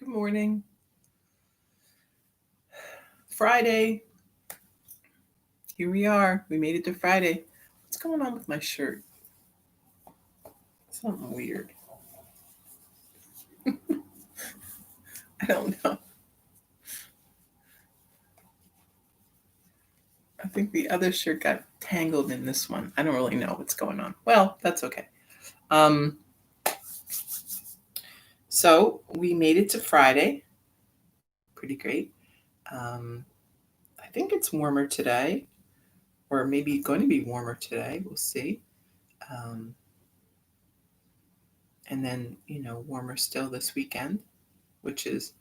Good morning. Friday. Here we are. We made it to Friday. What's going on with my shirt? Something weird. I don't know. I think the other shirt got tangled in this one. I don't really know what's going on. Well, that's okay. Um, so we made it to Friday. Pretty great. I think it's warmer today, or maybe going to be warmer today. We'll see. Um, and then, warmer still this weekend, which is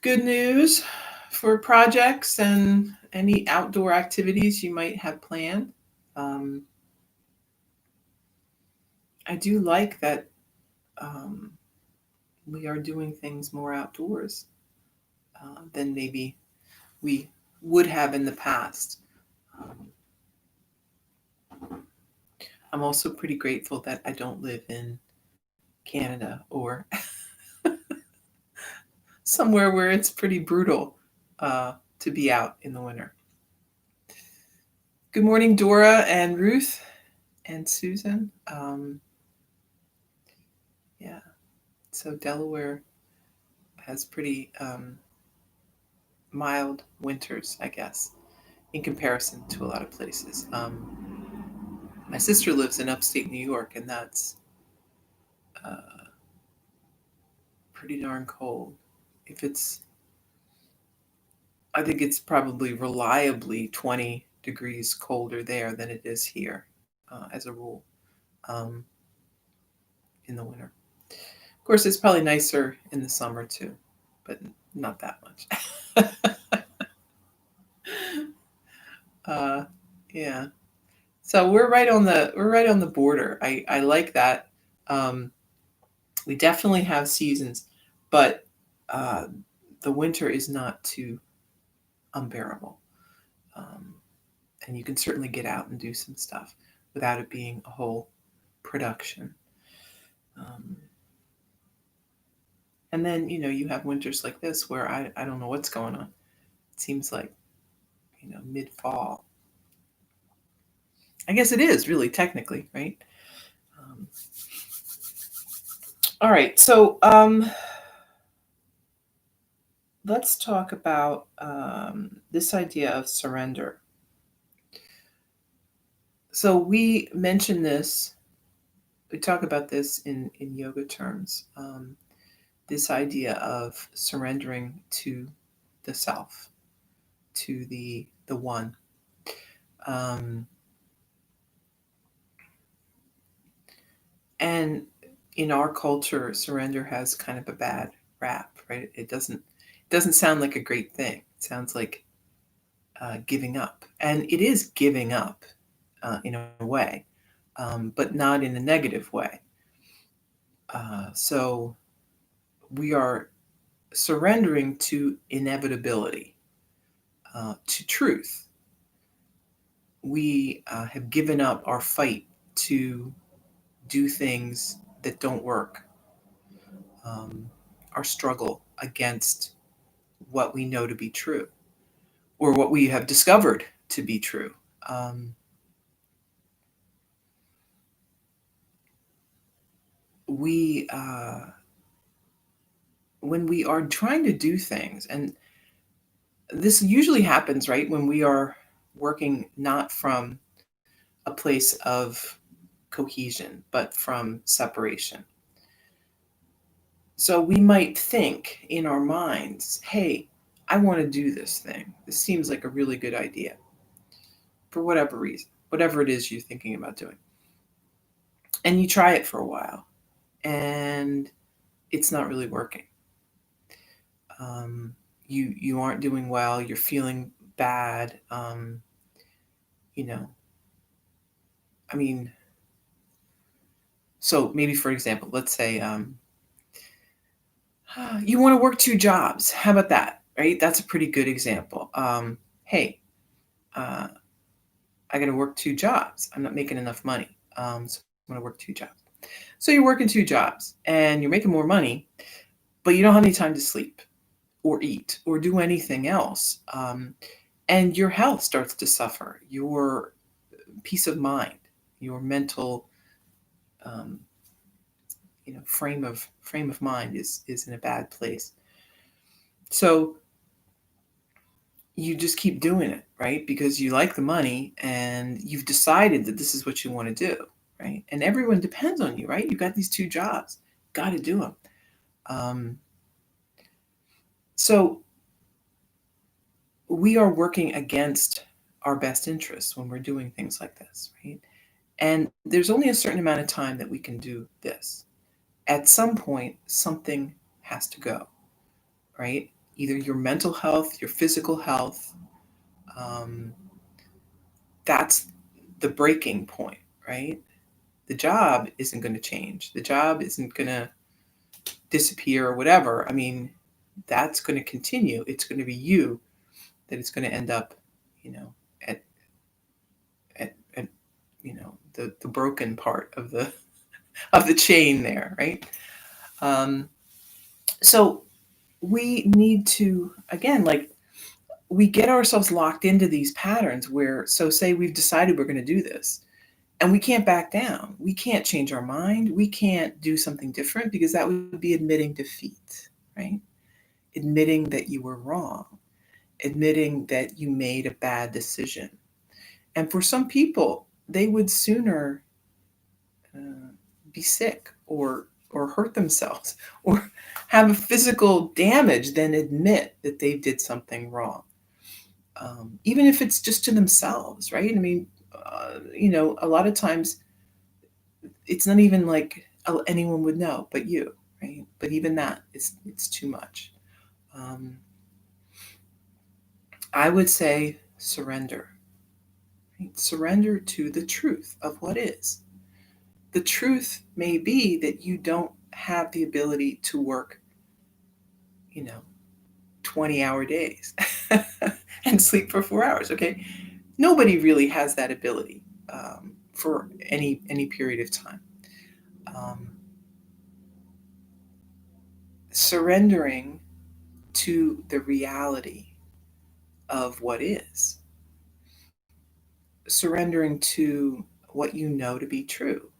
good news for projects and any outdoor activities you might have planned. Um, I do like that we are doing things more outdoors than maybe we would have in the past. I'm also pretty grateful that I don't live in Canada or somewhere where it's pretty brutal to be out in the winter. Good morning, Dora and Ruth and Susan. Yeah, so Delaware has pretty mild winters, I guess, in comparison to a lot of places. My sister lives in upstate New York, and that's pretty darn cold. I think it's probably reliably 20 degrees colder there than it is here, as a rule, in the winter. Of course, it's probably nicer in the summer too, but not that much. Yeah. So we're right on the border. I like that. We definitely have seasons, but the winter is not too unbearable. And you can certainly get out and do some stuff without it being a whole production. And then, you have winters like this where I don't know what's going on. It seems like, mid-fall. I guess it is really technically, right? All right, so let's talk about this idea of surrender. So we talk about this in yoga terms, this idea of surrendering to the self, to the one. And in our culture, surrender has kind of a bad rap, right? It doesn't sound like a great thing. It sounds like giving up, and it is giving up in a way, but not in a negative way. So we are surrendering to inevitability, to truth. We have given up our fight to do things that don't work, our struggle against what we know to be true or what we have discovered to be true. We when we are trying to do things, and this usually happens right when we are working not from a place of cohesion but from separation. So we might think in our minds, hey, I want to do this thing. This seems like a really good idea for whatever reason, whatever it is you're thinking about doing. And you try it for a while and it's not really working. You aren't doing well. You're feeling bad. You know, I mean, so maybe for example, let's say you want to work two jobs. How about that? Right? That's a pretty good example. Hey, I got to work two jobs. I'm not making enough money. So I'm going to work two jobs. So you're working two jobs and you're making more money, but you don't have any time to sleep or eat or do anything else. And your health starts to suffer, your peace of mind, your mental, um, frame of mind is in a bad place. So you just keep doing it, right? Because you like the money and you've decided that this is what you want to do, right? And everyone depends on you, right? You've got these two jobs, got to do them. Um, so we are working against our best interests when we're doing things like this, right? And there's only a certain amount of time that we can do this. At some point, something has to go, right? Either your mental health, your physical health, um, that's the breaking point, right? The job isn't going to change. The job isn't going to disappear or whatever. I mean, that's going to continue. It's going to be you that it's going to end up, you know, at at the broken part of the chain there, right? Um, so we need to, again, like, we get ourselves locked into these patterns where, so say we've decided we're going to do this, and we can't back down. We can't change our mind. We can't do something different because that would be admitting defeat, right? Admitting that you were wrong, admitting that you made a bad decision. And for some people, they would sooner uh, be sick or hurt themselves or have a physical damage than admit that they did something wrong. Even if it's just to themselves, right? I mean, a lot of times it's not even like anyone would know but you, right? But even that, it's too much. Um, I would say surrender. Right? Surrender to the truth of what is. The truth may be that you don't have the ability to work, you know, 20-hour days and sleep for 4 hours. Okay, nobody really has that ability for any period of time. Um, Surrendering to the reality of what is, surrendering to what you know to be true,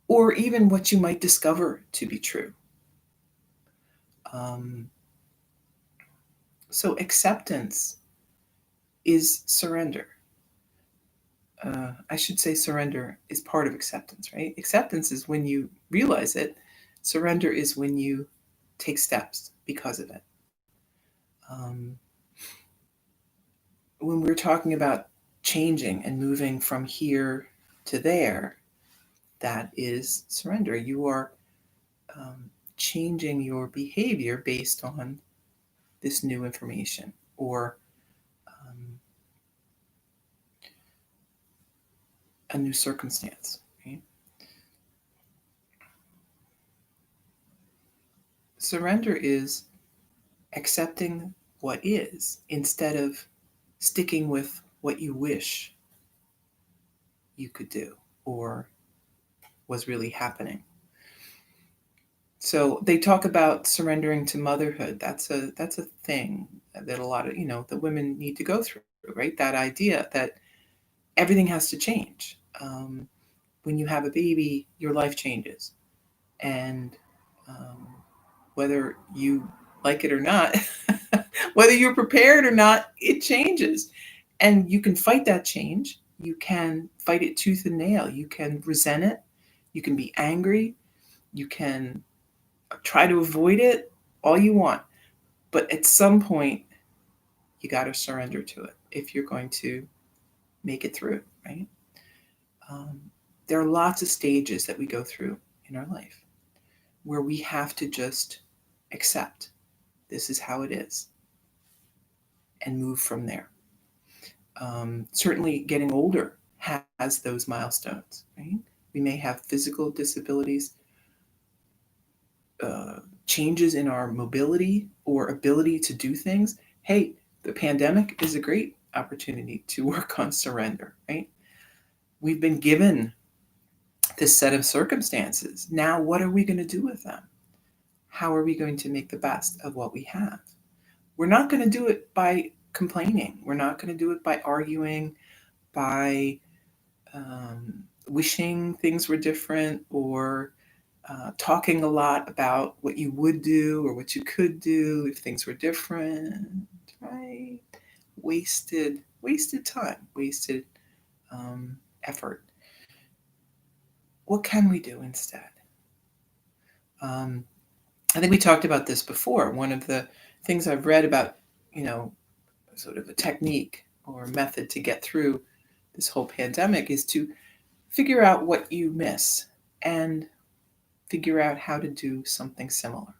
or even what you might discover to be true. Um, so, acceptance is surrender. I should say surrender is part of acceptance, right? Acceptance is when you realize it, surrender is when you take steps because of it. Um, when we're talking about changing and moving from here to there, that is surrender. You are um, changing your behavior based on this new information or um, a new circumstance. Right? Surrender is accepting what is instead of sticking with what you wish you could do or was really happening. So they talk about surrendering to motherhood. That's a thing that a lot of the women need to go through, right? That idea that everything has to change. When you have a baby, your life changes, and um, whether you like it or not, whether you're prepared or not, it changes, and you can fight that change. You can fight it tooth and nail. You can resent it. You can be angry. You can try to avoid it all you want. But at some point, you got to surrender to it if you're going to make it through, right? Um, there are lots of stages that we go through in our life where we have to just accept this is how it is and move from there. Certainly, getting older has those milestones, right? We may have physical disabilities, changes in our mobility or ability to do things. Hey, the pandemic is a great opportunity to work on surrender, right? We've been given this set of circumstances. Now, what are we going to do with them? how are we going to make the best of what we have? We're not going to do it by complaining. We're not going to do it by arguing, by wishing things were different, or talking a lot about what you would do or what you could do if things were different, right? Wasted time, wasted effort. What can we do instead? I think we talked about this before. One of the things I've read about, you know, sort of a technique or method to get through this whole pandemic is to figure out what you miss and figure out how to do something similar.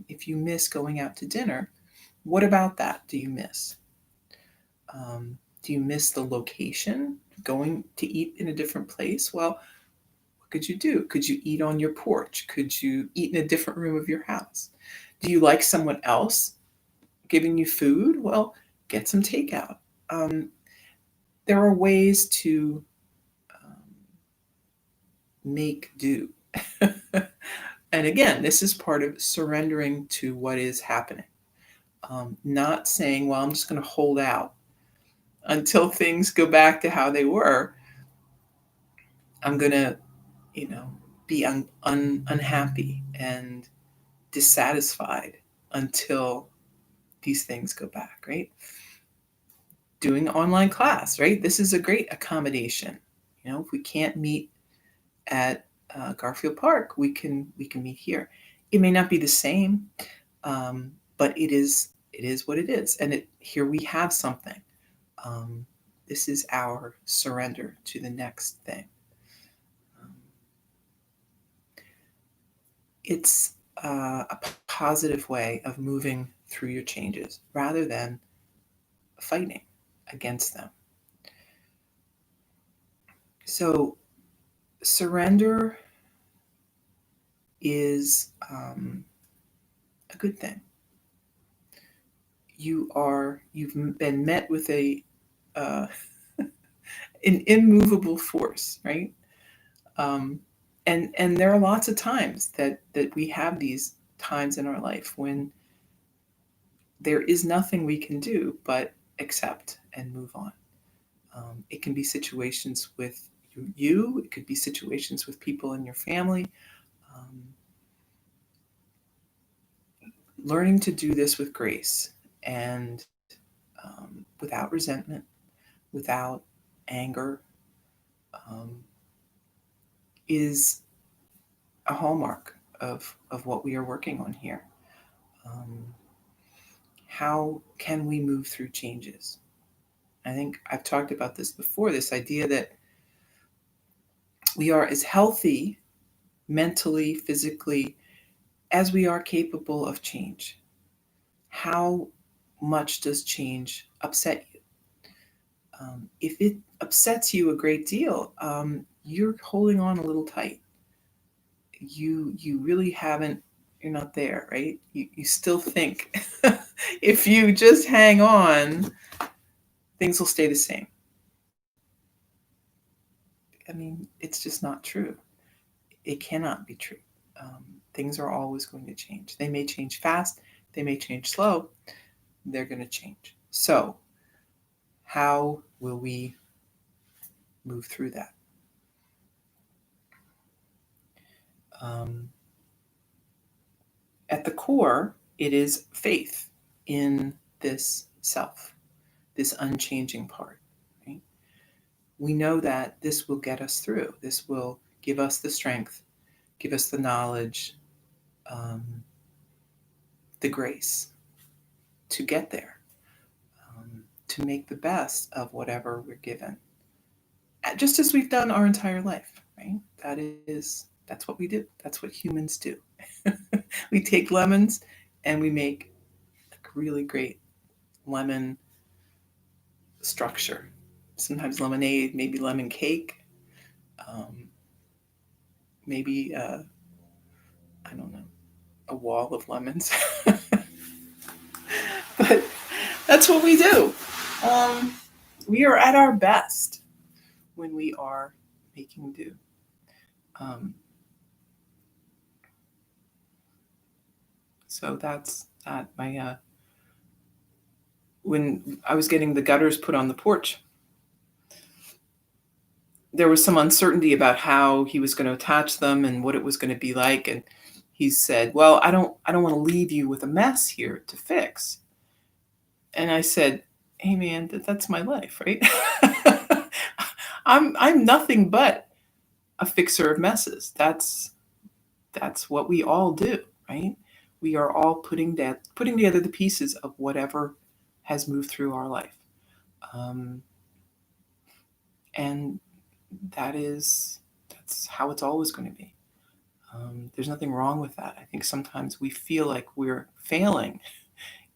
If you miss going out to dinner, what about that do you miss? Do you miss the location, going to eat in a different place? Well, what could you do? Could you eat on your porch? Could you eat in a different room of your house? Do you like someone else giving you food? Well, get some takeout. Um, there are ways to make do. And again, this is part of surrendering to what is happening. Not saying, well, I'm just going to hold out until things go back to how they were. I'm going to, be unhappy and dissatisfied until these things go back, right? Doing online class, right? This is a great accommodation. If we can't meet at Garfield Park, we can meet here. It may not be the same, but it is what it is, and here we have something. This is our surrender to the next thing. It's a positive way of moving through your changes rather than fighting against them. So surrender is a good thing. You've been met with an immovable force, right? And there are lots of times that we have these times in our life when there is nothing we can do but accept and move on. It can be situations with you. It could be situations with people in your family. Learning to do this with grace and without resentment, without anger, is a hallmark of what we are working on here. How can we move through changes? I think I've talked about this before, this idea that we are as healthy mentally, physically, as we are capable of change. How much does change upset you? If it upsets you a great deal, you're holding on a little tight. You really haven't, you're not there, right? You still think if you just hang on, things will stay the same. I mean, it's just not true. It cannot be true. Things are always going to change. They may change fast, they may change slow, they're going to change. So, how will we move through that? At the core, it is faith in this self, this unchanging part. Right? We know that this will get us through. This will give us the strength, give us the knowledge, the grace to get there, to make the best of whatever we're given, just as we've done our entire life. Right? That's what we do. That's what humans do. We take lemons and we make really great lemon structure. Sometimes lemonade, maybe lemon cake, maybe, I don't know, a wall of lemons. But that's what we do. We are at our best when we are making do. Um, So that's that. When I was getting the gutters put on the porch, there was some uncertainty about how he was going to attach them and what it was going to be like. And he said, "Well, I don't want to leave you with a mess here to fix." And I said, "Hey, man, that's my life, right? I'm nothing but a fixer of messes. That's what we all do, right? We are all putting together the pieces of whatever has moved through our life, um, and that's how it's always going to be. There's nothing wrong with that. I think sometimes we feel like we're failing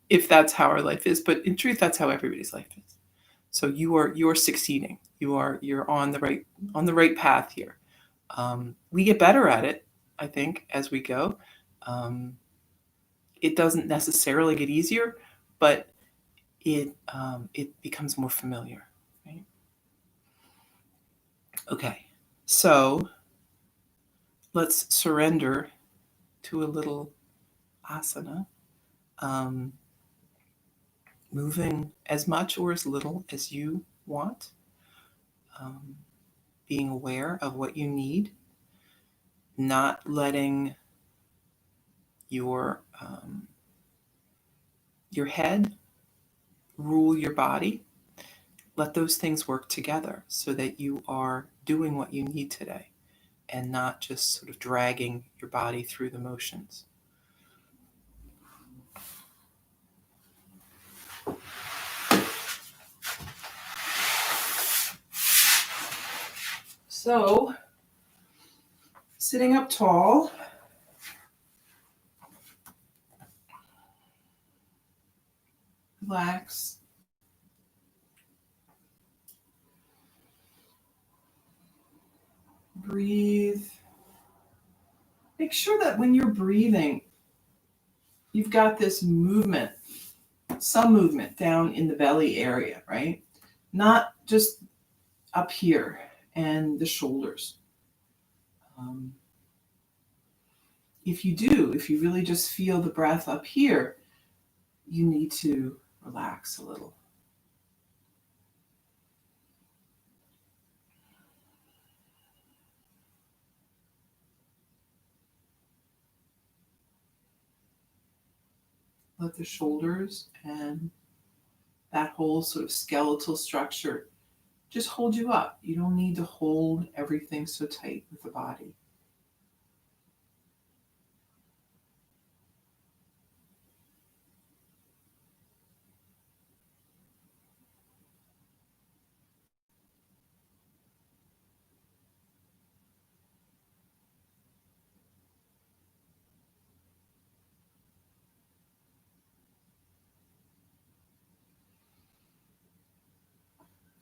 if that's how our life is, but in truth, that's how everybody's life is. So you're succeeding. You're on the right path here. We get better at it, I think, as we go. Um, it doesn't necessarily get easier, but it becomes more familiar. Right? Okay, so let's surrender to a little asana, um, moving as much or as little as you want, um, being aware of what you need, not letting your head rule your body. Let those things work together so that you are doing what you need today and not just sort of dragging your body through the motions. So, sitting up tall, relax. Breathe. Make sure that when you're breathing, you've got this movement, some movement down in the belly area, right? Not just up here and the shoulders. Um, if you really just feel the breath up here, you need to relax a little. Let the shoulders and that whole sort of skeletal structure just hold you up. You don't need to hold everything so tight with the body.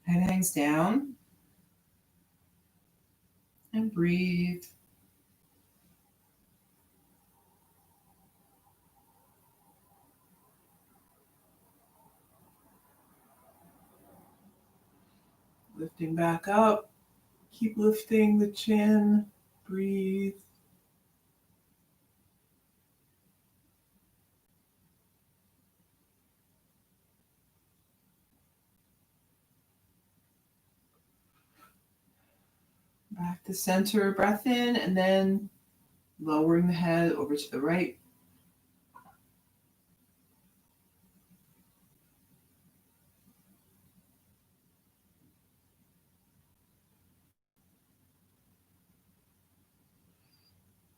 Head hangs down and breathe. Lifting back up. Keep lifting the chin. Breathe. Back to center, breath in, and then lowering the head over to the right.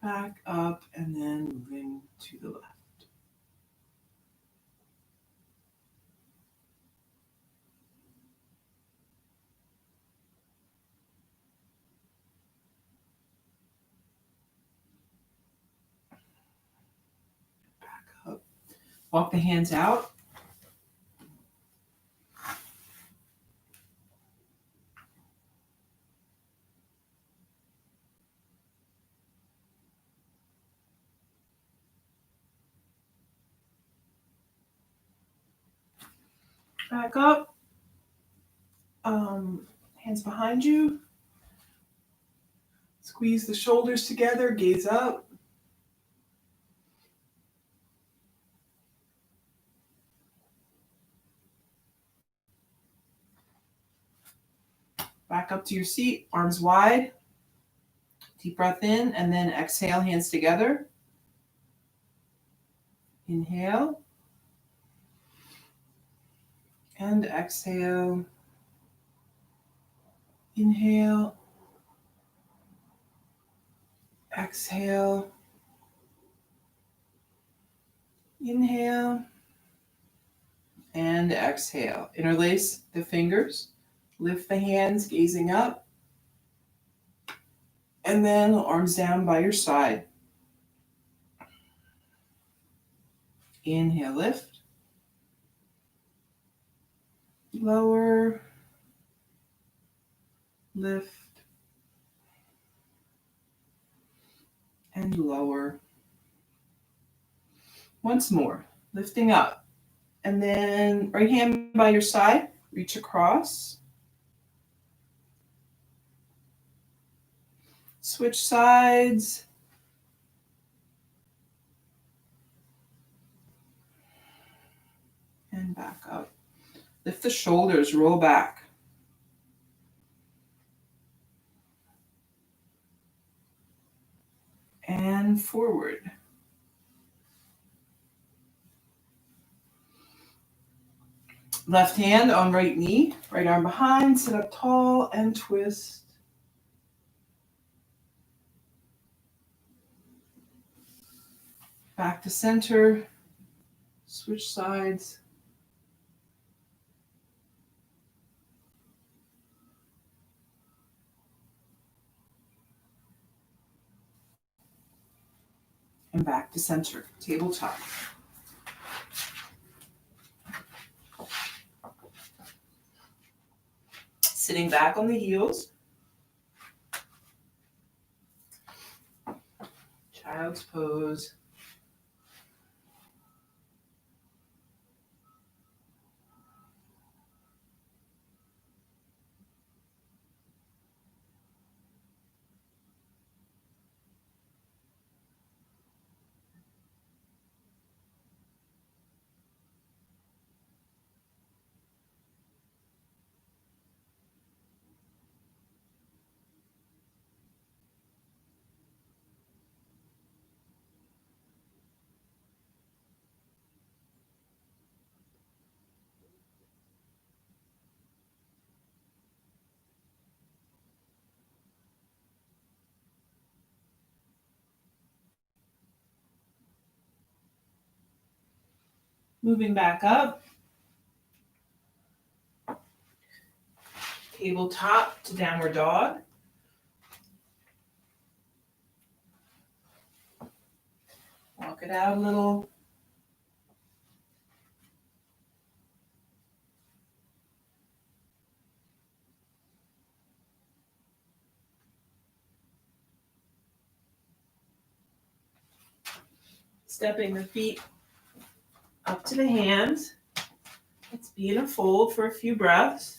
Back up, and then moving to the left. Back up. Walk the hands out. Back up. Hands behind you. Squeeze the shoulders together, gaze up. Back up to your seat, arms wide. Deep breath in, and then exhale, hands together. Inhale. And exhale. Inhale. Exhale. Inhale. And exhale. Interlace the fingers. Lift the hands, gazing up. And then arms down by your side. Inhale, lift. Lower. Lift. And lower. Once more. Lifting up. And then right hand by your side. Reach across. Switch sides. And back up. Lift the shoulders, roll back. And forward. Left hand on right knee, right arm behind, sit up tall and twist. Back to center, switch sides. And back to center, tabletop. Sitting back on the heels. Child's pose. Moving back up. Tabletop to downward dog. Walk it out a little. Stepping the feet up to the hands. Let's be in a fold for a few breaths.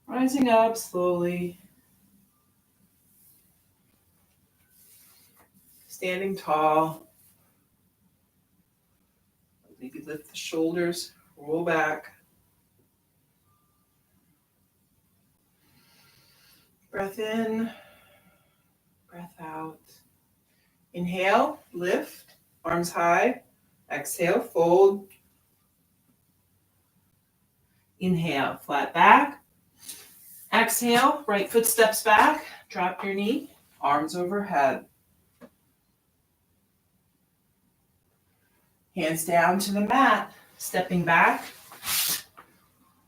Rising up slowly. Standing tall. Maybe lift the shoulders, roll back. Breath in, breath out. Inhale, lift, arms high. Exhale, fold. Inhale, flat back. Exhale, right foot steps back. Drop your knee, arms overhead. Hands down to the mat, stepping back.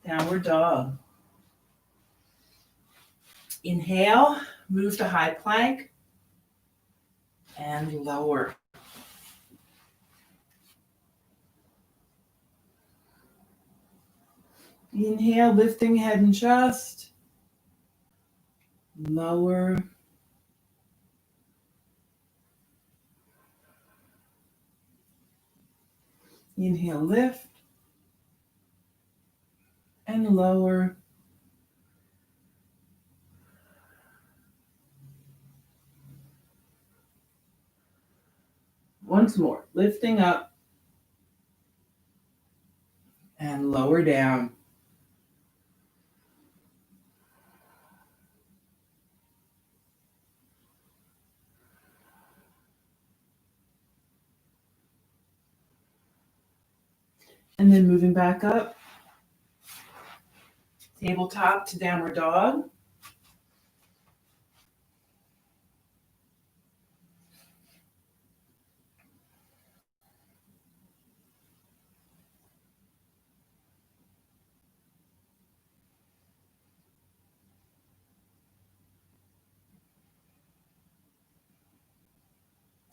Downward dog. Inhale, move to high plank. And lower. Inhale, lifting head and chest. Lower. Inhale, lift and lower. Once more, lifting up and lower down. And then moving back up, tabletop to downward dog.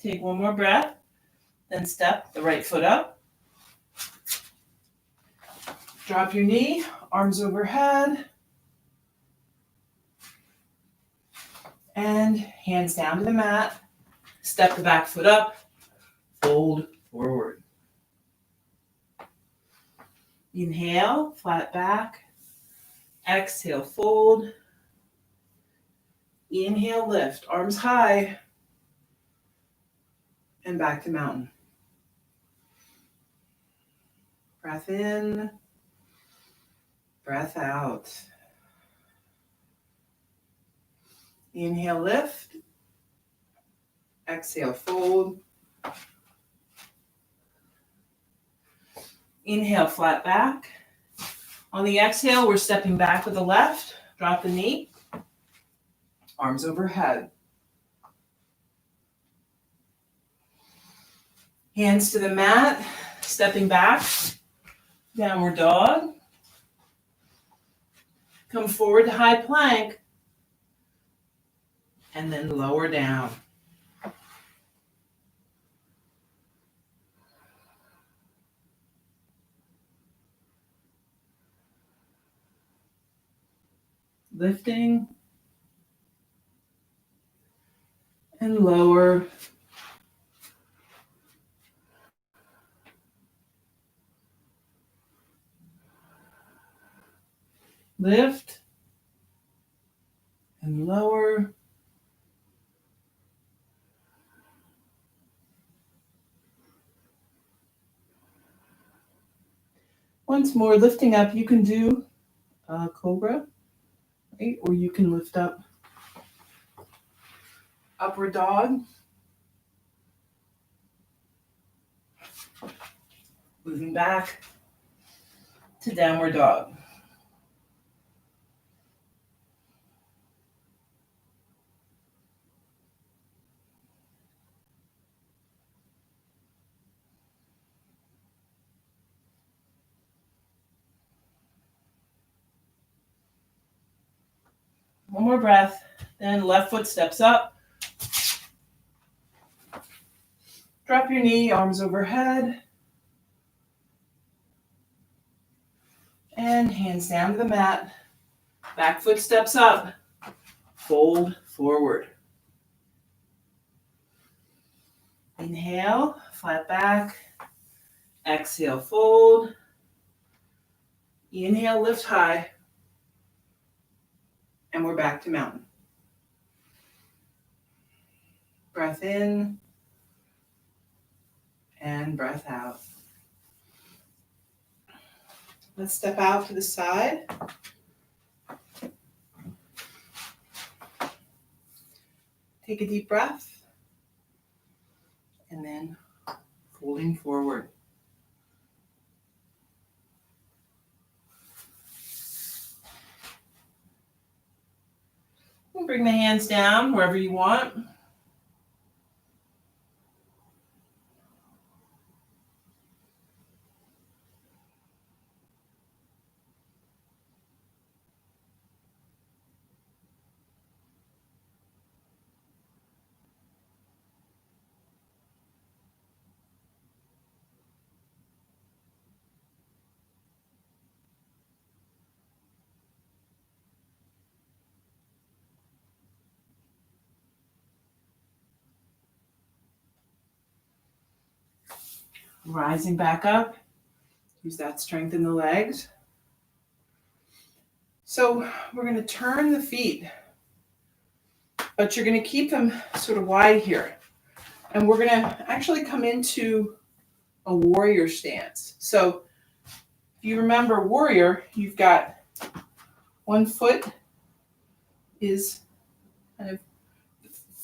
Take one more breath, then step the right foot up. Drop your knee, arms overhead, and hands down to the mat. Step the back foot up, fold forward. Inhale, flat back. Exhale, fold. Inhale, lift, arms high, and back to mountain. Breath in, breath out. Inhale, lift. Exhale, fold. Inhale, flat back. On the exhale, we're stepping back with the left. Drop the knee. Arms overhead. Hands to the mat. Stepping back. Downward dog. Come forward to high plank. And then lower down. Lifting and lower. Lift and lower. Once more, lifting up, you can do a cobra, right? Or you can lift up upward dog. Moving back to downward dog. One more breath, then left foot steps up. Drop your knee, arms overhead. And hands down to the mat. Back foot steps up. Fold forward. Inhale, flat back. Exhale, fold. Inhale, lift high. And we're back to mountain. Breath in. And breath out. Let's step out to the side. Take a deep breath. And then folding forward. And bring the hands down wherever you want. Rising back up. Use that strength in the legs. So we're going to turn the feet, but you're going to keep them sort of wide here. And we're going to actually come into a warrior stance. So if you remember warrior, you've got one foot is kind of,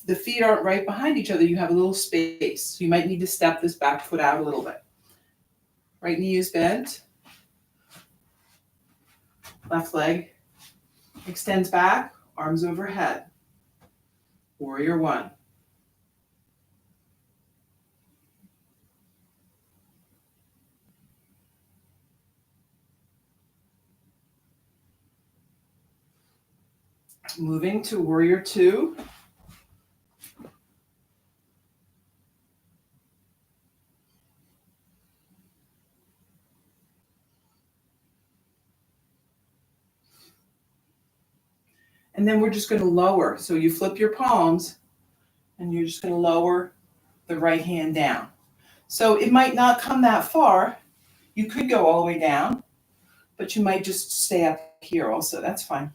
the feet aren't right behind each other. You have a little space. So you might need to step this back foot out a little bit. Right knee is bent. Left leg extends back, arms overhead. Warrior one. Moving to warrior two. And then we're just going to lower. So you flip your palms and you're just going to lower the right hand down. So it might not come that far. You could go all the way down, but you might just stay up here also. That's fine.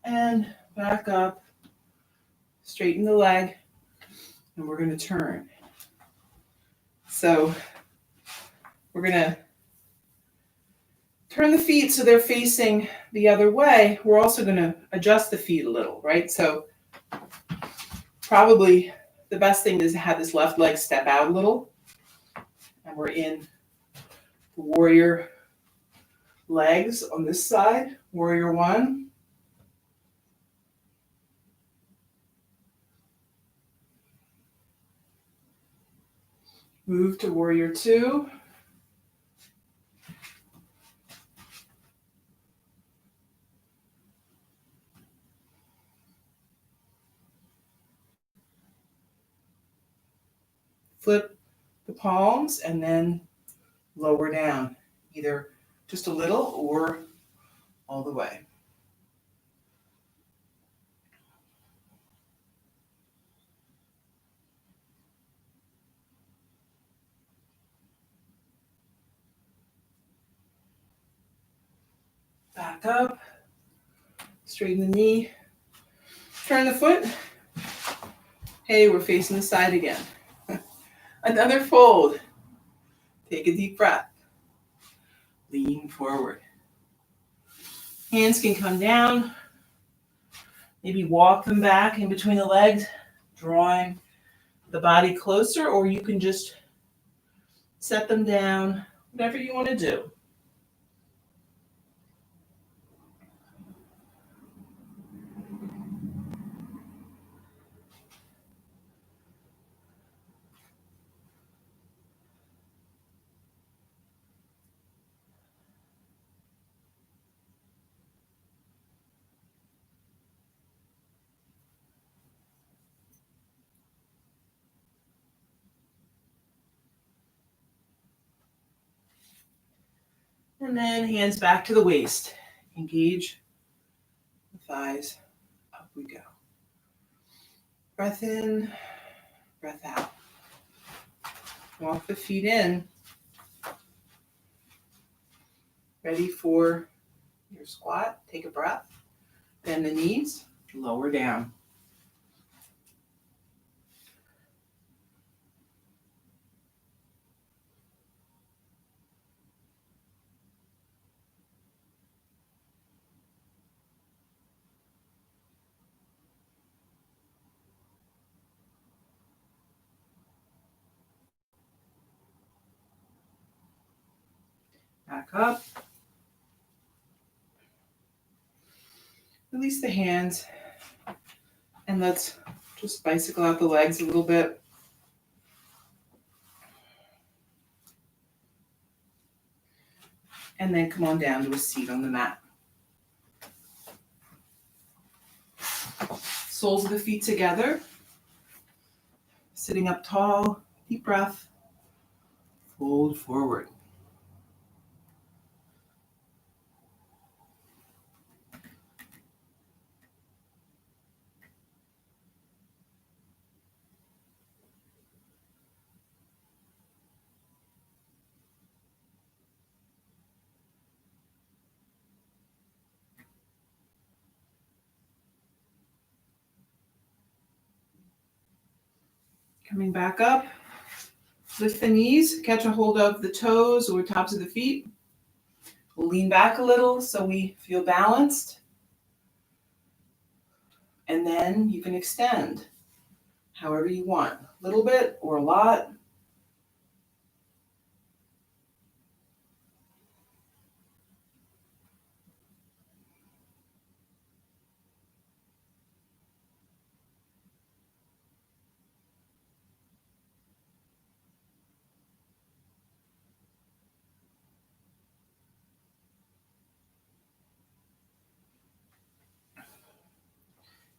And back up, straighten the leg, and we're going to turn. So we're going to turn the feet so they're facing the other way. We're also going to adjust the feet a little, right? So probably the best thing is to have this left leg step out a little. And we're in the warrior legs on this side, warrior one. Move to warrior two. Flip the palms and then lower down, either just a little or all the way. Back up, straighten the knee, turn the foot. Hey, we're facing the side again. Another fold. Take a deep breath. Lean forward. Hands can come down. Maybe walk them back in between the legs, drawing the body closer, or you can just set them down, whatever you want to do. And then hands back to the waist. Engage the thighs. Up we go. Breath in, breath out. Walk the feet in. Ready for your squat. Take a breath. Bend the knees, lower down. Back up. Release the hands. And let's just bicycle out the legs a little bit. And then come on down to a seat on the mat. Soles of the feet together. Sitting up tall. Deep breath. Fold forward. Coming back up. Lift the knees, catch a hold of the toes or tops of the feet. We'll lean back a little so we feel balanced. And then you can extend however you want, a little bit or a lot.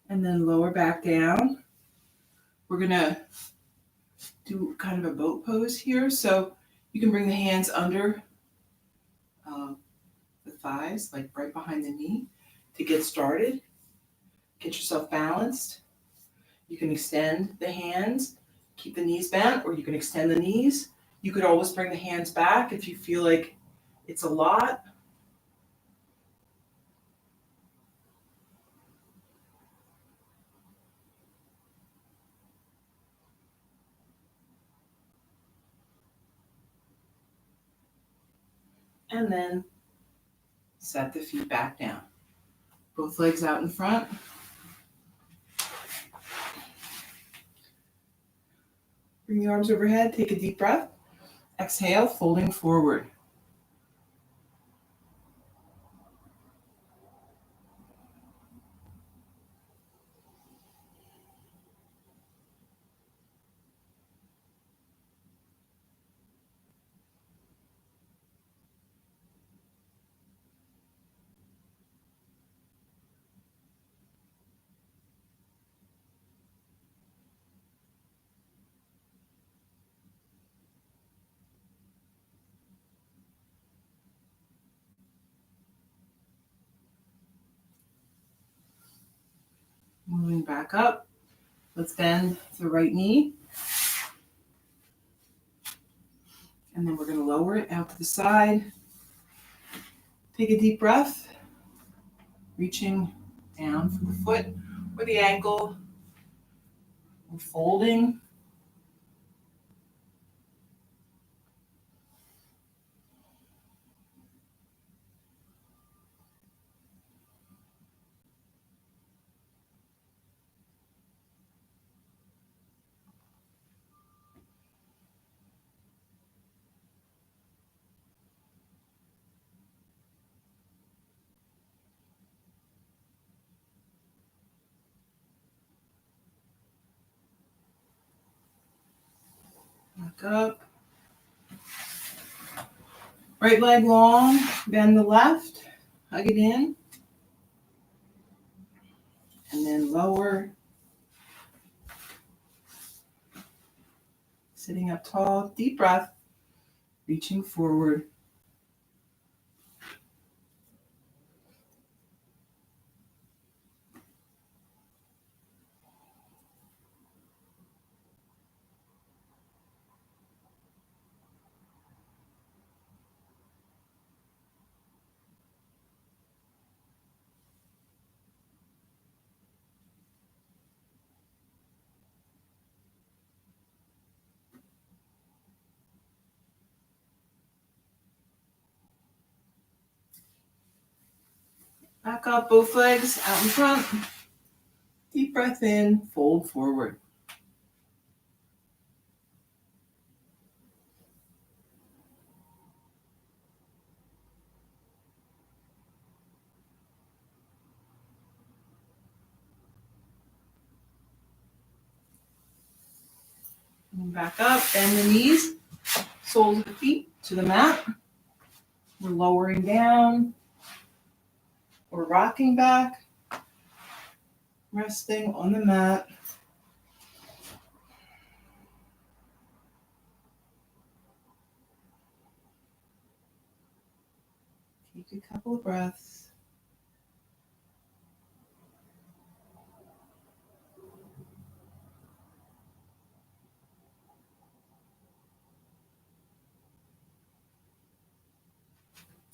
And then lower back down. We're gonna do kind of a boat pose here. So you can bring the hands under the thighs, like right behind the knee to get started. Get yourself balanced. You can extend the hands, keep the knees bent, or you can extend the knees. You could always bring the hands back if you feel like it's a lot. And then set the feet back down. Both legs out in front. Bring the arms overhead, take a deep breath. Exhale, folding forward. Moving back up. Let's bend the right knee. And then we're going to lower it out to the side. Take a deep breath. Reaching down for the foot or the ankle. We're folding. Back up. Right leg long, bend the left, hug it in. And then lower. Sitting up tall, deep breath, reaching forward. Back up, both legs out in front. Deep breath in, fold forward. And back up, bend the knees, soles of the feet to the mat. We're lowering down. We're rocking back, resting on the mat. Take a couple of breaths.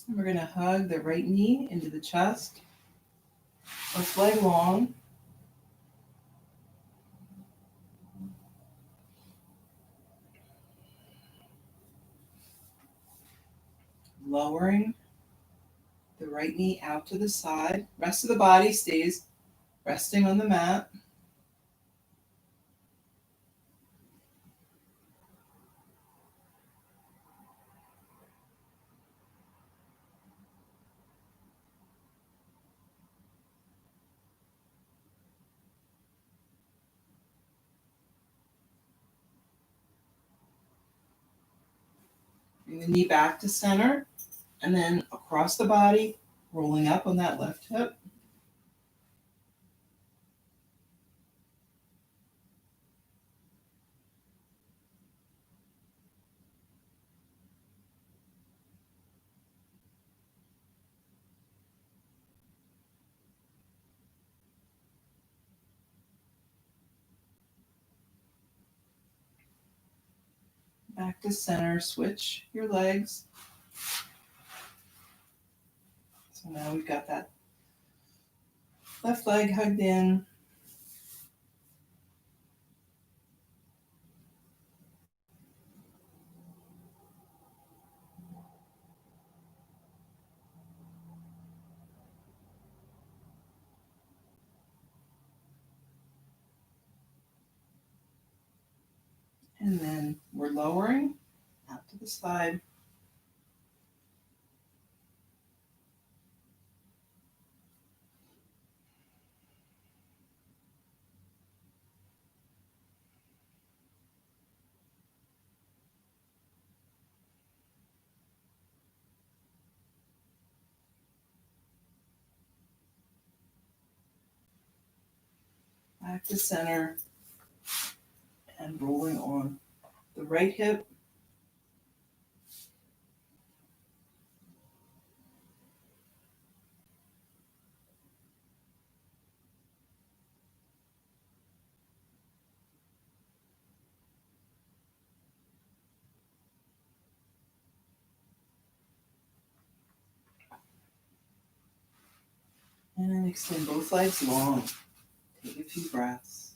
And we're going to hug the right knee into the chest. Left leg long. lowering the right knee out to the side. Rest of the body stays resting on the mat. Bring the knee back to center and then across the body, rolling up on that left hip. Back to center, switch your legs. So now we've got that left leg hugged in. And then we're lowering out to the side. Back to center and rolling on the right hip. And then extend both legs long. Take a few breaths.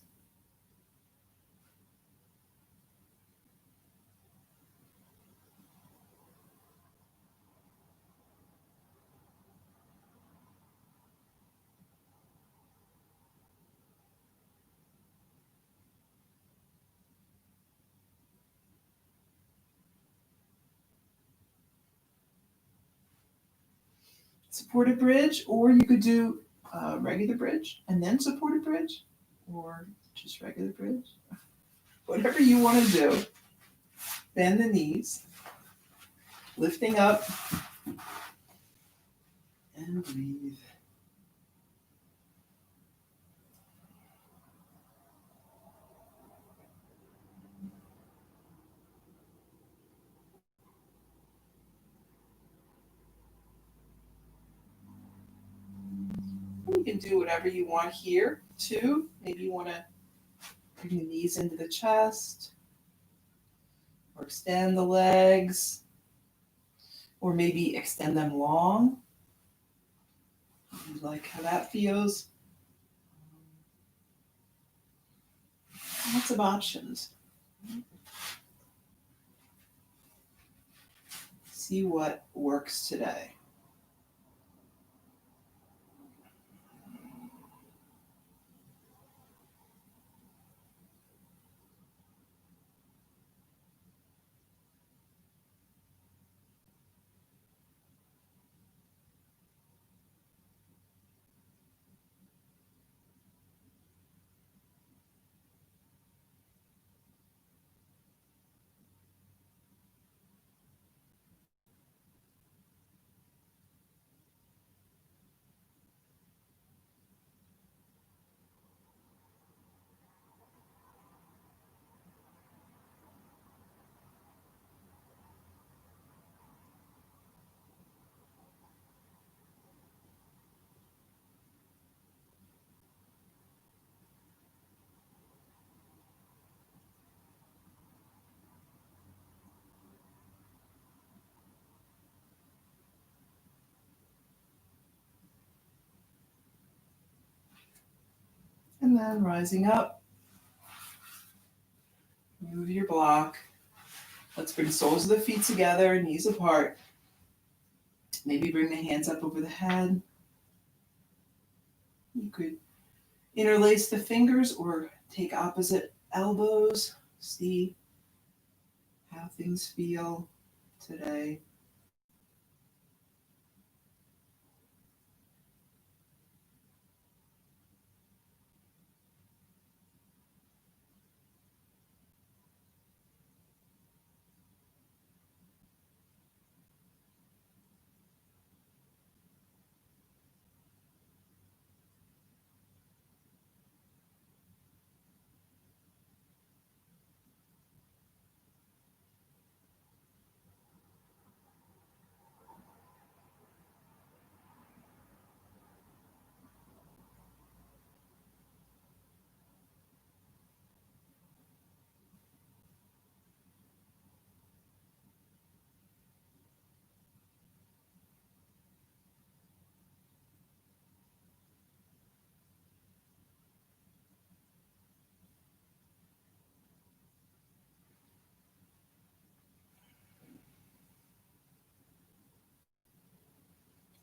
Supported bridge, or you could do regular bridge and then supported bridge, or just regular bridge. Whatever you want to do. Bend the knees, lifting up, and breathe. You can do whatever you want here too. Maybe you want to bring the knees into the chest, or extend the legs, or maybe extend them long. You like how that feels. Lots of options. See what works today. And then rising up, move your block. Let's bring soles of the feet together, knees apart. Maybe bring the hands up over the head. You could interlace the fingers or take opposite elbows. See how things feel today.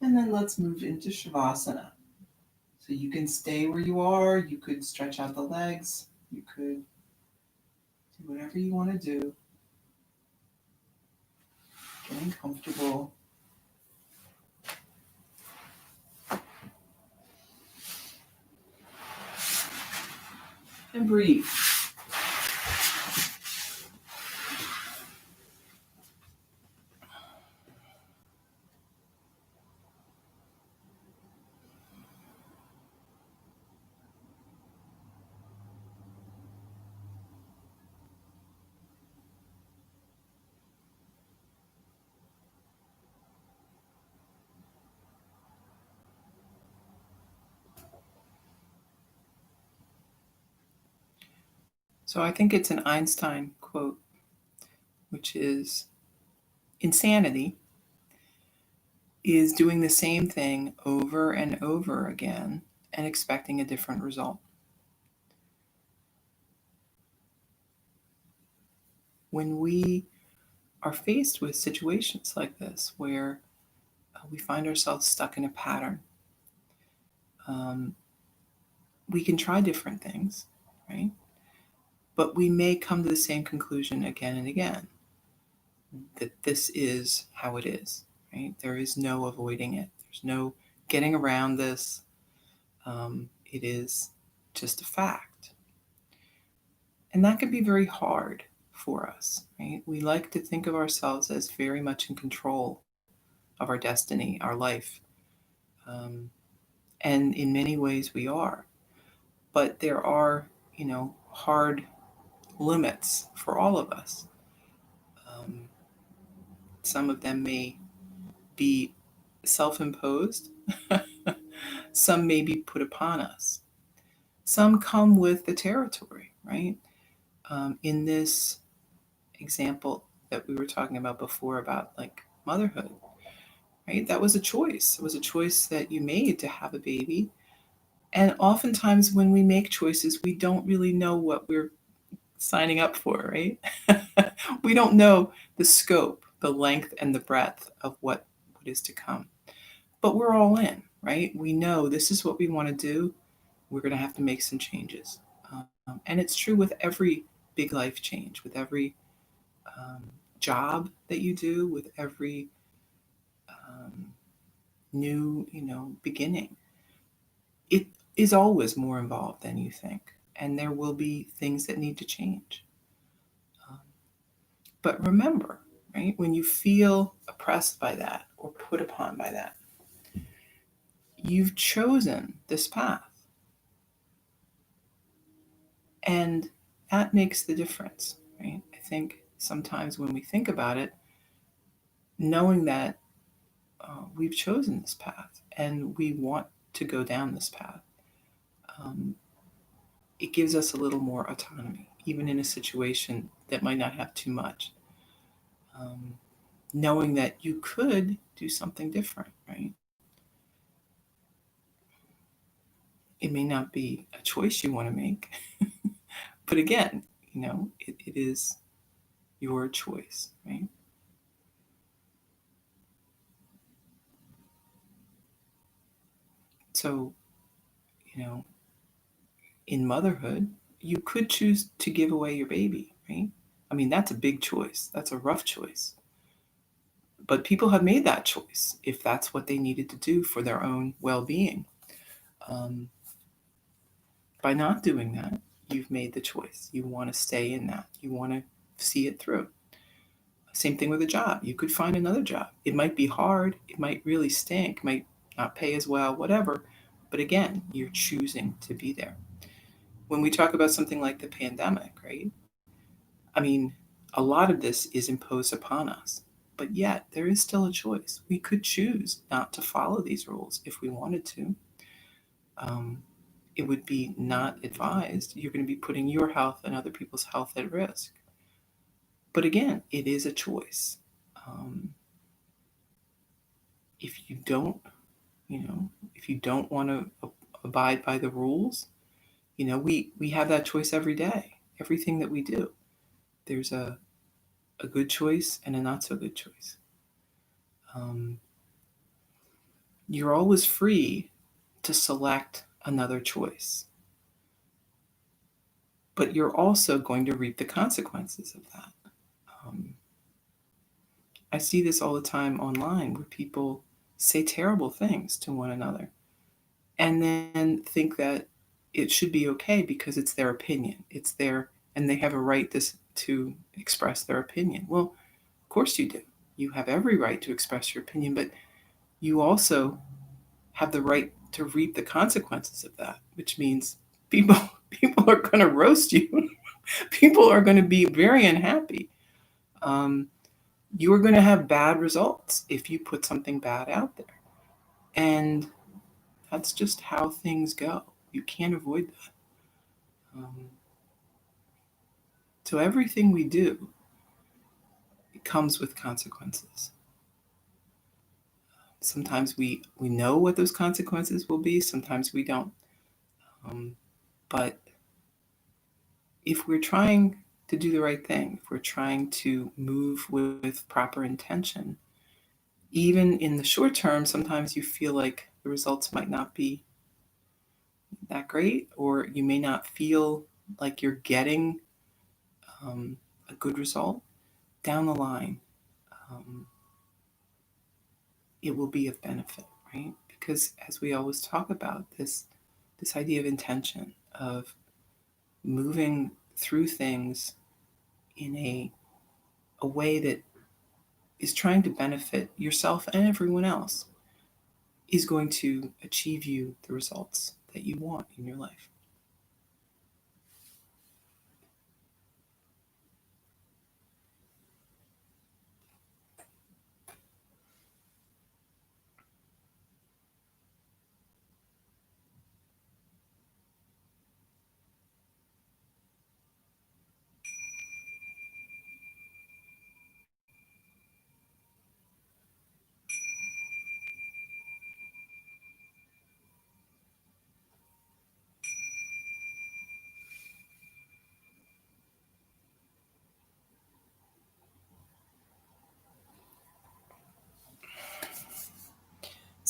And then let's move into Shavasana. So you can stay where you are, you could stretch out the legs, you could do whatever you want to do, getting comfortable. And breathe. So I think it's an Einstein quote, which is insanity is doing the same thing over and over again and expecting a different result. When we are faced with situations like this, where we find ourselves stuck in a pattern, um, we can try different things, right? But we may come to the same conclusion again and again that this is how it is, right? There is no avoiding it, there's no getting around this. It is just a fact. And that can be very hard for us, right? We like to think of ourselves as very much in control of our destiny, our life. Um, and in many ways we are. But there are, hard limits for all of us. Um, some of them may be self imposed, some may be put upon us. Some come with the territory, right? In this example that we were talking about before about like motherhood, right? That was a choice. It was a choice that you made to have a baby. And oftentimes when we make choices, we don't really know what we're signing up for, right? We don't know the scope, the length, and the breadth of what is to come. But we're all in, right? We know this is what we want to do. We're going to have to make some changes. And it's true with every big life change, with every job that you do, with every um, new, beginning. It is always more involved than you think, and there will be things that need to change. Um, but remember, right, when you feel oppressed by that or put upon by that, you've chosen this path. And that makes the difference, right? I think sometimes when we think about it, knowing that we've chosen this path and we want to go down this path, um, it gives us a little more autonomy, even in a situation that might not have too much. Um, Knowing that you could do something different, right? It may not be a choice you want to make, but again, it is your choice, right? So, you know, in motherhood, you could choose to give away your baby, right? I mean, that's a big choice. That's a rough choice. But people have made that choice if that's what they needed to do for their own well being. Um, by not doing that, you've made the choice. You want to stay in that, you want to see it through. Same thing with a job. You could find another job. It might be hard, it might really stink, might not pay as well, whatever. But again, you're choosing to be there. When we talk about something like the pandemic, right? I mean, a lot of this is imposed upon us, but yet there is still a choice. We could choose not to follow these rules if we wanted to. Um, it would be not advised. You're going to be putting your health and other people's health at risk. But again, it is a choice. Um, if you don't, if you don't want to abide by the rules, we have that choice every day. Everything that we do, there's a good choice and a not so good choice. Um, you're always free to select another choice, but you're also going to reap the consequences of that. Um, I see this all the time online where people say terrible things to one another and then think that it should be okay because it's their opinion. It's their, and they have a right to express their opinion. Well, of course you do. You have every right to express your opinion, but you also have the right to reap the consequences of that, which means people people are going to roast you. People are going to be very unhappy. Um, you are going to have bad results if you put something bad out there, and that's just how things go. You can't avoid that. So everything we do, it comes with consequences. Sometimes we know what those consequences will be. Sometimes we don't. But if we're trying to do the right thing, if we're trying to move with proper intention, even in the short term, sometimes you feel like the results might not be that great, or you may not feel like you're getting a good result. Down the line, um, it will be of benefit, right? Because as we always talk about this idea of intention, of moving through things in a way that is trying to benefit yourself and everyone else, is going to achieve you the results that you want in your life.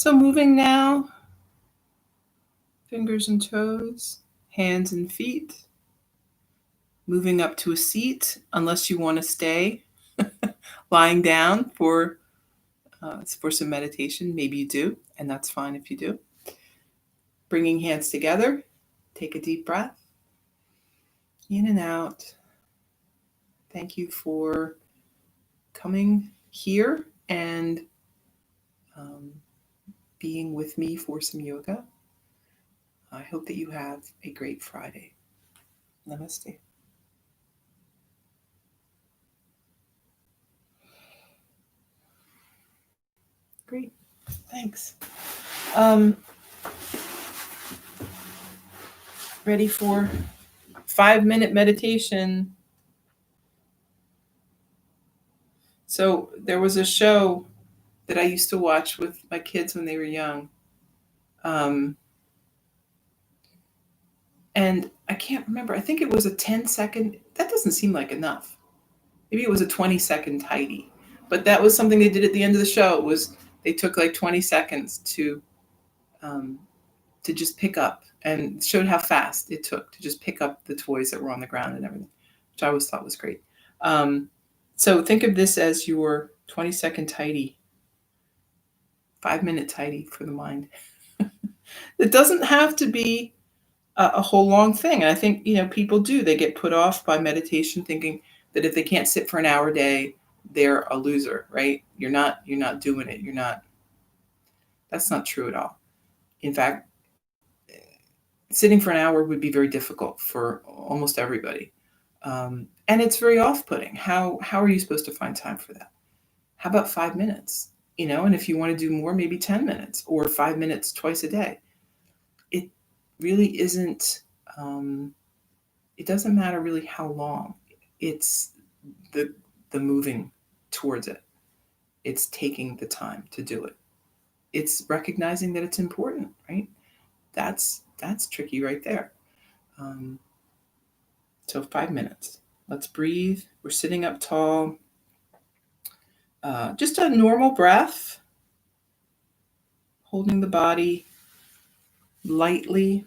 So moving now, fingers and toes, hands and feet, moving up to a seat, unless you want to stay lying down for some meditation. Maybe you do, and that's fine if you do. Bringing hands together, take a deep breath, in and out. Thank you for coming here and um, being with me for some yoga. I hope that you have a great Friday. Namaste. Great. Thanks. Um, ready for 5-minute meditation. So there was a show that I used to watch with my kids when they were young. And I can't remember. I think it was a 10-second. That doesn't seem like enough. Maybe it was a 20-second tidy. But that was something they did at the end of the show. It was they took like 20 seconds to um, to just pick up, and showed how fast it took to just pick up the toys that were on the ground and everything, which I always thought was great. Um, so think of this as your 20-second tidy, 5-minute tidy for the mind. It doesn't have to be a whole long thing. And I think, people do. They get put off by meditation thinking that if they can't sit for an hour a day, they're a loser, right? You're not doing it. That's not true at all. In fact, sitting for an hour would be very difficult for almost everybody. And it's very off-putting. How are you supposed to find time for that? How about 5 minutes? And if you want to do more, maybe 10 minutes or 5 minutes twice a day. It really isn't, it doesn't matter really how long. It's the moving towards it. It's taking the time to do it. It's recognizing that it's important, right? That's tricky right there. Um, so 5 minutes. Let's breathe. We're sitting up tall. Just a normal breath, holding the body lightly.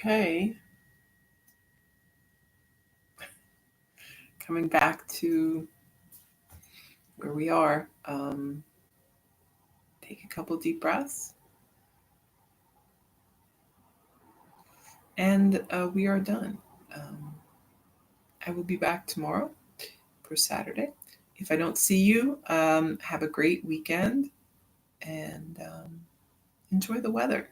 Okay. Coming back to where we are. Take a couple deep breaths. And we are done. I will be back tomorrow for Saturday. If I don't see you, have a great weekend and enjoy the weather.